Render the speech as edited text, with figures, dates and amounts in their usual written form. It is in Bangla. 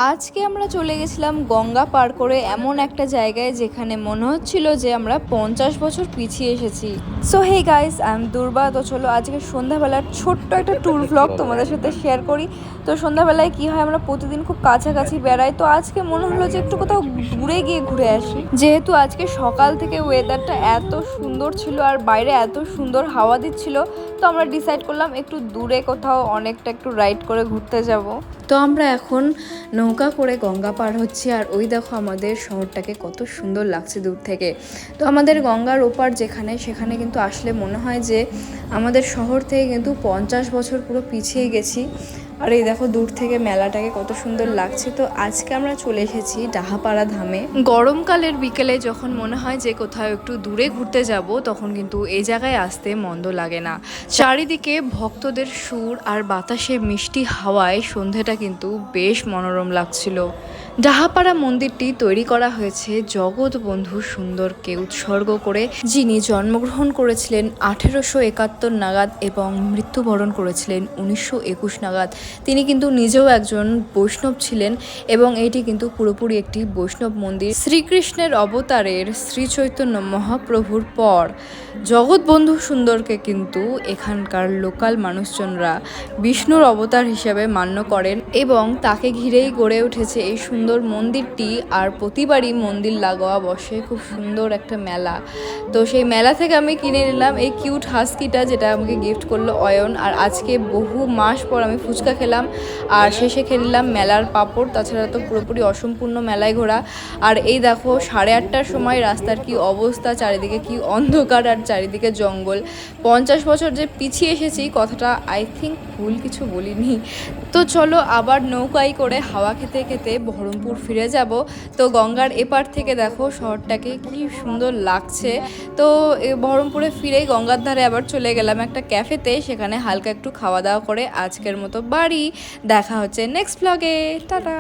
আজকে আমরা চলে গেছিলাম গঙ্গা পার করে এমন একটা জায়গায় যেখানে মনে হচ্ছিল যে আমরা 50 বছর পিছিয়ে এসেছি। So hey guys, I am Durba. তো চলো আজকে সন্ধ্যাবেলার ছোট্ট একটা ট্যুর ব্লগ তোমাদের সাথে শেয়ার করি। তো সন্ধ্যাবেলায় কি হয়, আমরা প্রতিদিন খুব কাছাকাছি বেড়াই, তো আজকে মনে হলো যে একটু কোথাও দূরে গিয়ে ঘুরে আসি। যেহেতু আজকে সকাল থেকে ওয়েদারটা এত সুন্দর ছিল আর বাইরে এত সুন্দর হাওয়া দিচ্ছিল, তো আমরা ডিসাইড করলাম একটু দূরে কোথাও অনেকটা একটু রাইড করে ঘুরতে যাব। তো আমরা এখন নৌকা করে গঙ্গা পার হচ্ছি, আর ওই দেখো আমাদের শহরটাকে কত সুন্দর লাগছে দূর থেকে। তো আমাদের গঙ্গার ওপার যেখানে, সেখানে কিন্তু আসলে মনে হয় যে আমাদের শহর থেকে কিন্তু 50 বছর পুরো পিছিয়ে গেছি। আর এই দেখো দূর থেকে মেলাটাকে কত সুন্দর লাগছে। তো আজকে আমরা চলে এসেছি ডাহাপাড়া ধামে। গরমকালের বিকেলে যখন মনে হয় যে কোথাও একটু দূরে ঘুরতে যাব, তখন কিন্তু এই জায়গায় আসতে মন্দ লাগে না। চারিদিকে ভক্তদের সুর আর বাতাসে মিষ্টি হাওয়ায় সন্ধেটা কিন্তু বেশ মনোরম লাগছিল। ডাহাপাড়া মন্দিরটি তৈরি করা হয়েছে জগৎবন্ধু সুন্দরকে উৎসর্গ করে, যিনি জন্মগ্রহণ করেছিলেন 1871 নাগাদ এবং মৃত্যুবরণ করেছিলেন 1921 নাগাদ। তিনি কিন্তু নিজেও একজন বৈষ্ণব ছিলেন এবং এটি কিন্তু পুরোপুরি একটি বৈষ্ণব মন্দির। শ্রীকৃষ্ণের অবতারের শ্রী চৈতন্য মহাপ্রভুর পর জগৎবন্ধু সুন্দরকে কিন্তু এখানকার লোকাল মানুষজনরা বিষ্ণুর অবতার হিসেবে মান্য করেন এবং তাকে ঘিরেই গড়ে উঠেছে এই সুন্দর মন্দিরটি। আর প্রতিবারই মন্দির লাগোয়া বসে খুব সুন্দর একটা মেলা। তো সেই মেলা থেকে আমি কিনে নিলাম এই কিউট হাস্কিটা, যেটা আমাকে গিফট করলো অয়ন। আর আজকে বহু মাস পর আমি ফুচকা খেলাম আর শেষে খেয়ে নিলাম মেলার পাঁপড়। তাছাড়া তো পুরোপুরি অসম্পূর্ণ মেলায় ঘোরা। আর এই দেখো 8:30টার সময় রাস্তার কি অবস্থা, চারিদিকে কি অন্ধকার আর চারিদিকে জঙ্গল। 50 বছর যে পিছিয়ে এসেছি কথাটা আই থিঙ্ক ভুল কিছু বলিনি। তো চলো আবার নৌকায় করে হাওয়া খেতে খেতে বহরমপুর ফিরে যাব। তো গঙ্গার এপার থেকে দেখো শহরটাকে কি সুন্দর লাগছে। তো বহরমপুরে ফিরেই গঙ্গার ধারে আবার চলে গেলাম একটা ক্যাফেতে, সেখানে হালকা একটু খাওয়া দাওয়া করে আজকের মতো বাড়ি। দেখা হচ্ছে নেক্সট ব্লগে, টাটা।